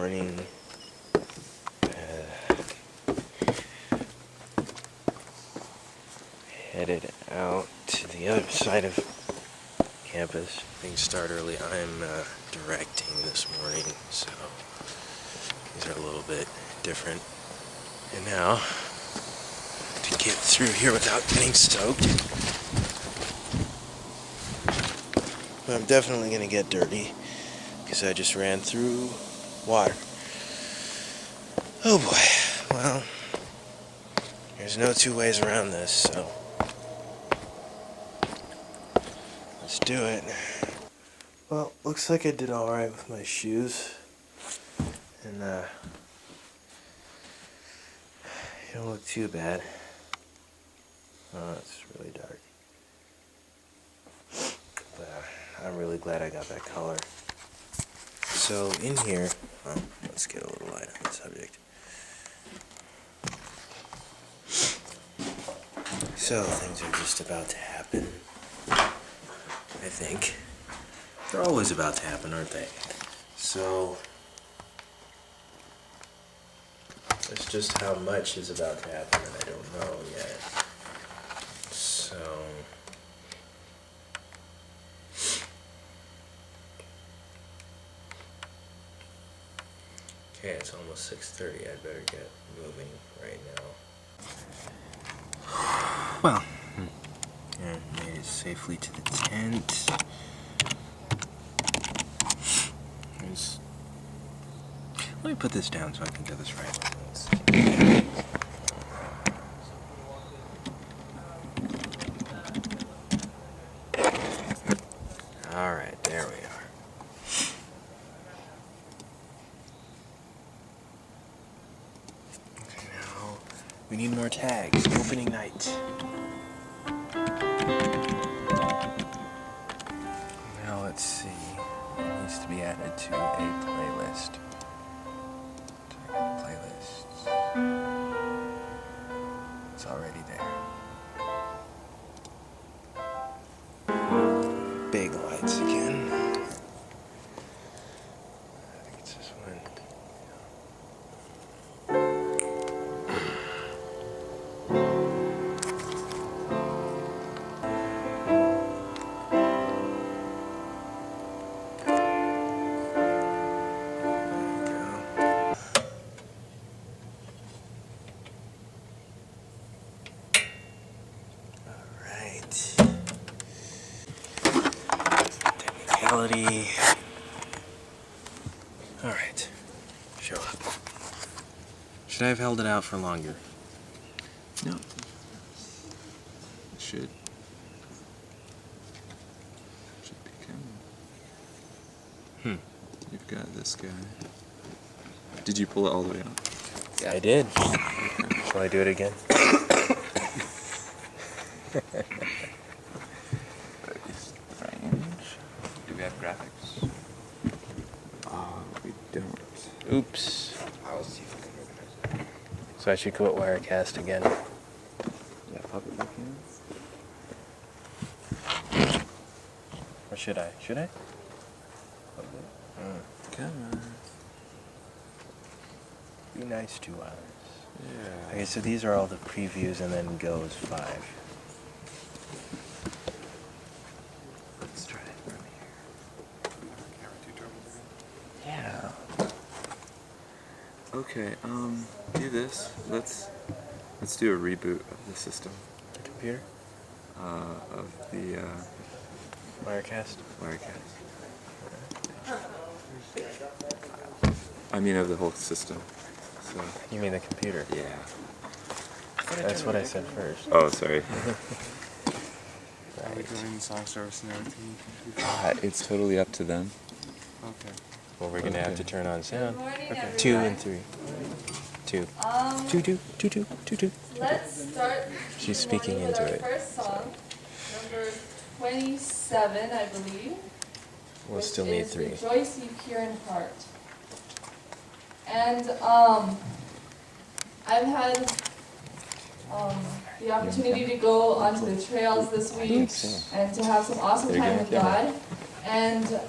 morning. Headed out to the other side of campus. Things start early. I'm directing this morning, so these are a little bit different. And now, to get through here without getting soaked, but I'm definitely going to get dirty because I just ran through water. Oh boy. Well, there's no two ways around this, so let's do it. Well, looks like I did alright with my shoes. And you don't look too bad. Oh, it's really dark. But I'm really glad I got that color. So in here, let's get a little light on the subject. So things are just about to happen, I think. They're always about to happen, aren't they? So it's just how much is about to happen that I don't know yet. So okay, it's almost 6:30. I'd better get moving right now. Well, yeah, made it safely to the tent. Let me put this down so I can do this right. Alright, there we are. Okay, now we need more tags. Opening night. Now let's see. It needs to be added to a playlist. Playlists. It's already there. Big lights again. I think it's this one. Technicality. Alright. Show up. Should I have held it out for longer? No. It should be coming. You've got this guy. Did you pull it all the way out? Yeah, I did. Shall I do it again? Range. Do we have graphics? We don't. Oops. So I should quit Wirecast again. Yeah, probably can. Or should I? Should I? Come on. Be nice to us. Yeah. Okay, so these are all the previews and then goes 5. Let's try it from here. Yeah. Okay, do this. Let's do a reboot of the system. The computer? Of the Wirecast? Wirecast. I mean of the whole system. So You mean the computer? yeah. That's what I said first. Oh, sorry. Are we doing song service and everything? It's totally up to them. Okay. Well, we're gonna have Okay. to turn on sound. Good morning, everyone. 2 and 3. 2. 2, 2, 2, 2, 2, 2. Let's start. She's the speaking morning with into our it. First song, number 27, I believe. We'll which still need is 3. Rejoice Ye Pure in Heart. And I've had the opportunity to go onto the trails this week and to have some awesome time with God. And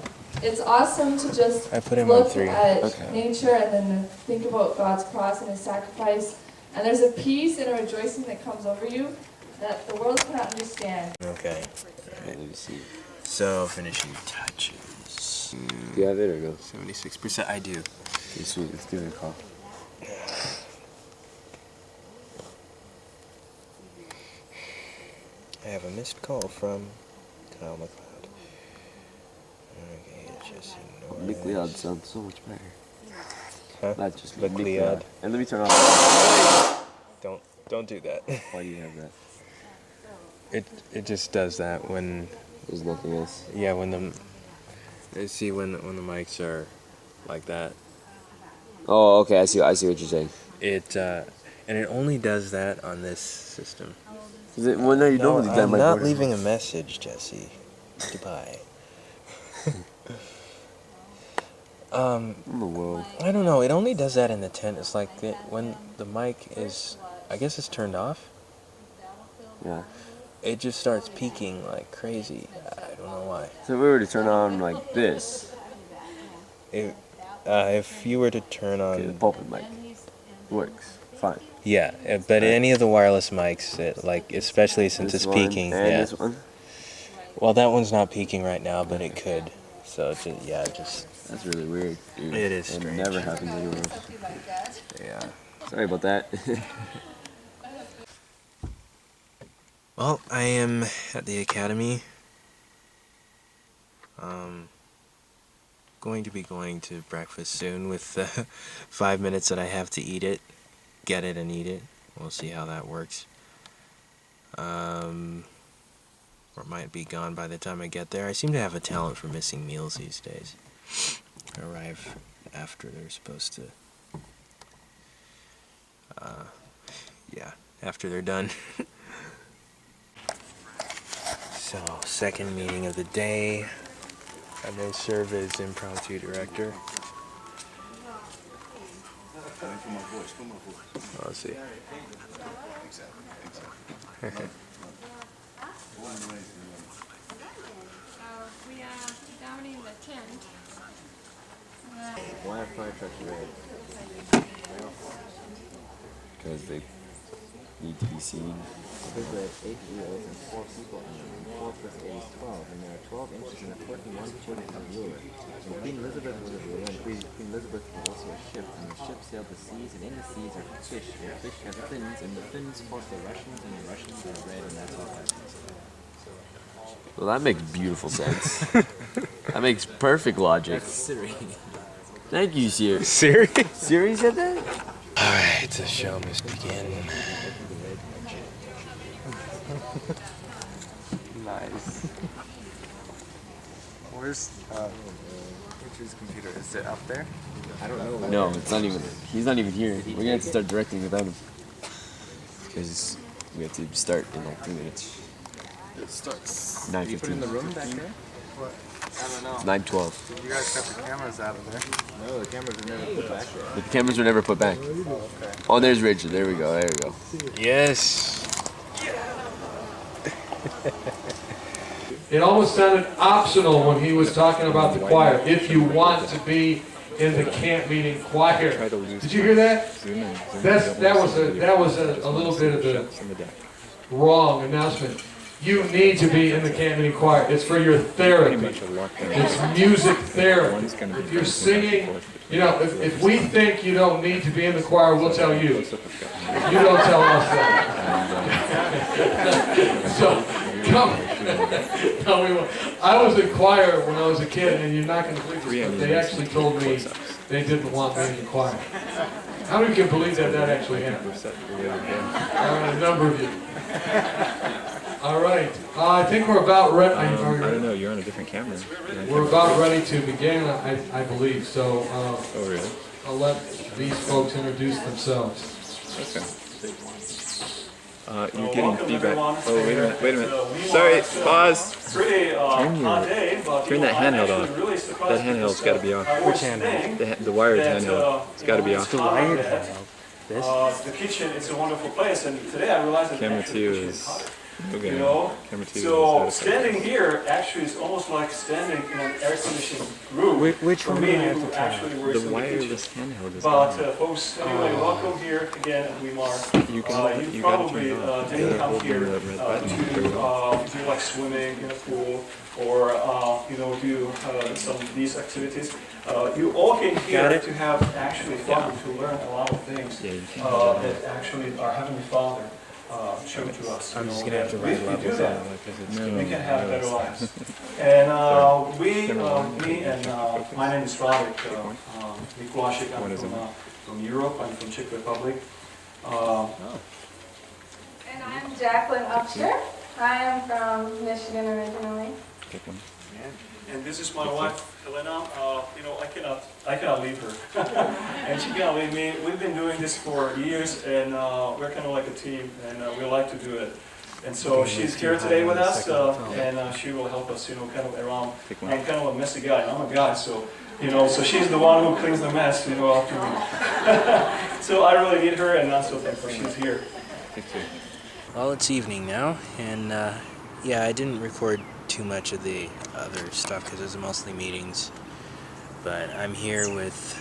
It's awesome to just I put him on look 3. at Okay. nature and then think about God's cross and His sacrifice. And there's a peace and a rejoicing that comes over you that the world cannot understand. Okay. Let me see. So, finishing touches. Do you have it or no? 76%. I do. Okay, sweet. Let's give it a call. I have a missed call from Kyle McLeod. Okay, just ignore Mick this. Leod sounds so much better. Huh? Not just Mick Mick Leod. Leod. And let me turn off. Don't do that. Why do you have that? It just does that when There's nothing else. when the mics are like that. Oh, okay. I see what you're saying. It and it only does that on this system. Is it? Well, no, you No, don't leave that I'm mic not on. leaving a message, Jesse. Goodbye. In the world. I don't know. It only does that in the tent. It's like when the mic is, I guess it's turned off. Yeah. It just starts peaking like crazy. I don't know why. So if we were to turn on like this, If you were to turn okay, the on, pulpit mic works fine. yeah, but any of the wireless mics, like especially since This it's one peaking, and yeah. this one. Well, that one's not peaking right now, but it could. So just That's really weird. Dude. It is It strange. never happens anywhere else. yeah. Sorry about that. Well, I am at the academy. Going to be going to breakfast soon with the 5 minutes that I have to eat it. Get it and eat it. We'll see how that works. Or it might be gone by the time I get there. I seem to have a talent for missing meals these days. I arrive after they're supposed to. After they're done. So, second meeting of the day. I may serve as impromptu director. Let's see. We are down in the tent. Why are fire trucks red? Because they need to be seen. There's 8 wheels and 4 people in them. 4 plus 8 is 12, and there are 12 inches and a foot and 1 foot of ruler. And Queen Elizabeth was a ruler, and Queen Elizabeth was also a ship, and the ship sailed the seas, and in the seas are fish, and the fish have fins, and the fins fought the Russians, and the Russians are red, and that's what happens. Well, that makes beautiful sense. That makes perfect logic. Siri. Thank you, Siri. Siri? Siri said that? Alright, the show must begin. Nice. Where's Richard's computer? Is it up there? I don't know. No, it's not even. He's not even here. We're gonna have to start directing without him. Because we have to start in like 2 minutes. It starts. 9:15. You put it in the room back there? I don't know. It's 9:12. You guys got the cameras out of there. No, the cameras were never put back there. The cameras were never put back. Oh, there's Richard. There we go. There we go. Yes. It almost sounded optional when he was talking about the choir. If you want to be in the camp meeting choir, did you hear that? That was a little bit of the wrong announcement. You need to be in the camp meeting choir. It's for your therapy. It's music therapy. If you're singing, you know, if we think you don't need to be in the choir, we'll tell you. You don't tell us that. So, come. No, we won't. I was in choir when I was a kid, and you're not going to believe this, but they actually told me they didn't want me in the choir. How many can believe that actually happened? A number of you. All right. I think we're about ready. I don't know, you're on a different camera. We're about ready to begin, I believe. So Oh, really? I'll let these folks introduce themselves. Okay. You're getting feedback. Oh, wait a minute. Sorry, pause. Turn that handheld off. That handheld's got to be off. Which handheld? The wired handheld. It's got to be off. The wired handheld. This? The kitchen, it's a wonderful place, and today I realized that Camera actually 2 the kitchen is hotter. Okay. You know? Camera two So is standing here actually is almost like standing in an air conditioned room. Which for one me do I have who to turn? actually works The in the kitchen. wireless handheld is But on. folks, anyway, welcome here again at Weimar. You You gotta turn probably it off. You didn't gotta come hold here the red button to turn it off. to do like swimming in a pool or do some of these activities. You all came here to have actually fun, to learn a lot of things Yeah, you can't do that. that actually our Heavenly Father showed to us. I'm You just know, gonna have to that write if we do levels that, out because it's No. we getting can have better wireless. lives. And me and my name is Radek Mikulášek. What I'm is it? from Europe. I'm from Czech Republic. And I'm Jacqueline Upshur. I am from Michigan originally. Pick one. And this is my wife, Helena. I cannot leave her, and she cannot leave me. We've been doing this for years, and we're kind of like a team, and we like to do it. And so she's here today with us, and she will help us, kind of around. Pick one. I'm kind of a messy guy, and I'm a guy, so so she's the one who cleans the mess, after me. So I really need her, and I'm so thankful she's here. Pick two. Well, it's evening now, and yeah, I didn't record too much of the other stuff because it was mostly meetings. But I'm here with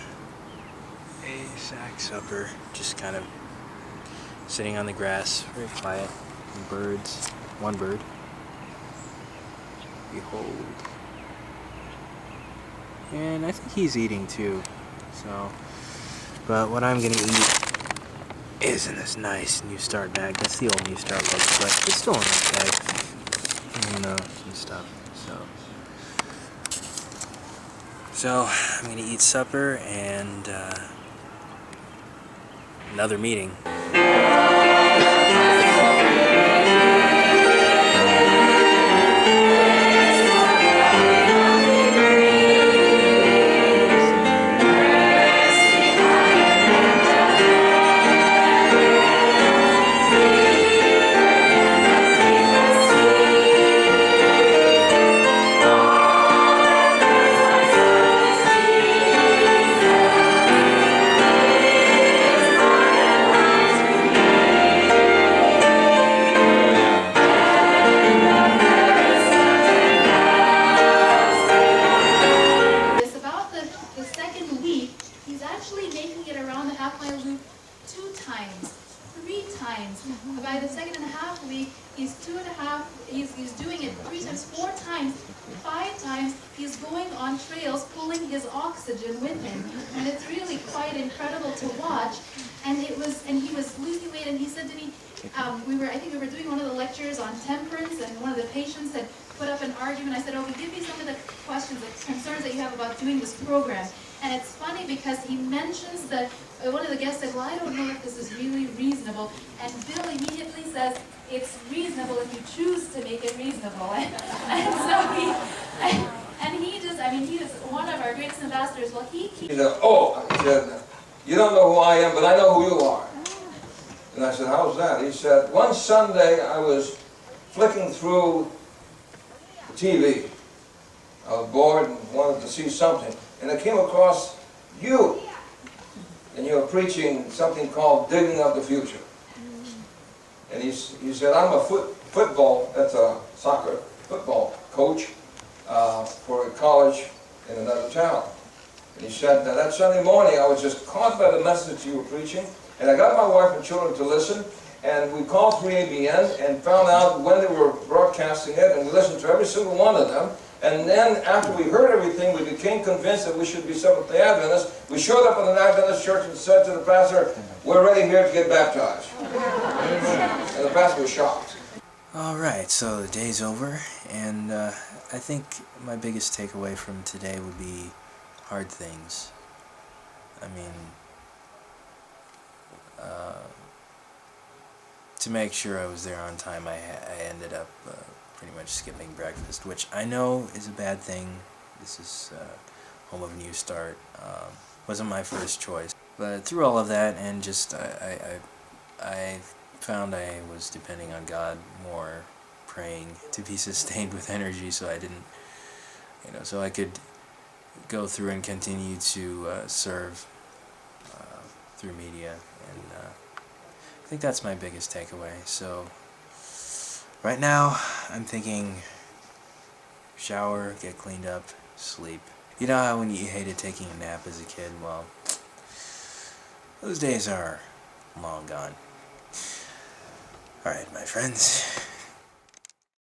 a sack supper, just kind of sitting on the grass, very quiet. And birds, one bird. Behold. And I think he's eating too. So, but what I'm gonna eat is in this nice New Start bag. That's the old New Start logo, but it's still in that bag. Some stuff. So I'm gonna eat supper and another meeting. It's about the second week, he's actually making it around the half-mile loop 2 times, 3 times. By the second and a half week, he's 2.5, he's doing it 3 times, 4 times, 5 times. He's going on trails, pulling his oxygen with him. And it's really quite incredible to watch. And he was losing weight, and he said to me, I think we were doing one of the lectures on temperance, and one of the patients had put up an argument. I said, give me some of the questions, the concerns that you have about doing this program. And it's funny because he mentions that one of the guests said, well, I don't know if this is really reasonable. And Bill immediately says, it's reasonable if you choose to make it reasonable. And so he is one of our greatest ambassadors. Well, he He said, you don't know who I am, but I know who you are. And I said, how's that? He said, one Sunday I was flicking through TV. I was bored and wanted to see something. And I came across you. And you were preaching something called Digging Up the Future. And he said, I'm a football, that's a soccer football coach for a college in another town. And he said, that Sunday morning I was just caught by the message you were preaching. And I got my wife and children to listen. And we called 3ABN and found out when they were broadcasting it, and we listened to every single one of them. And then after we heard everything, we became convinced that we should be Seventh-day Adventists. We showed up at an Adventist church and said to the pastor, we're ready here to get baptized. And the pastor was shocked. Alright, so the day's over, and I think my biggest takeaway from today would be hard things. I mean, to make sure I was there on time, I ended up pretty much skipping breakfast, which I know is a bad thing. This is home of New Start. Wasn't my first choice. But through all of that, and just I found I was depending on God more, praying to be sustained with energy, so I didn't, so I could go through and continue to serve through media, and I think that's my biggest takeaway. So Right now, I'm thinking shower, get cleaned up, sleep. You know how when you hated taking a nap as a kid? Well, those days are long gone. Alright, my friends.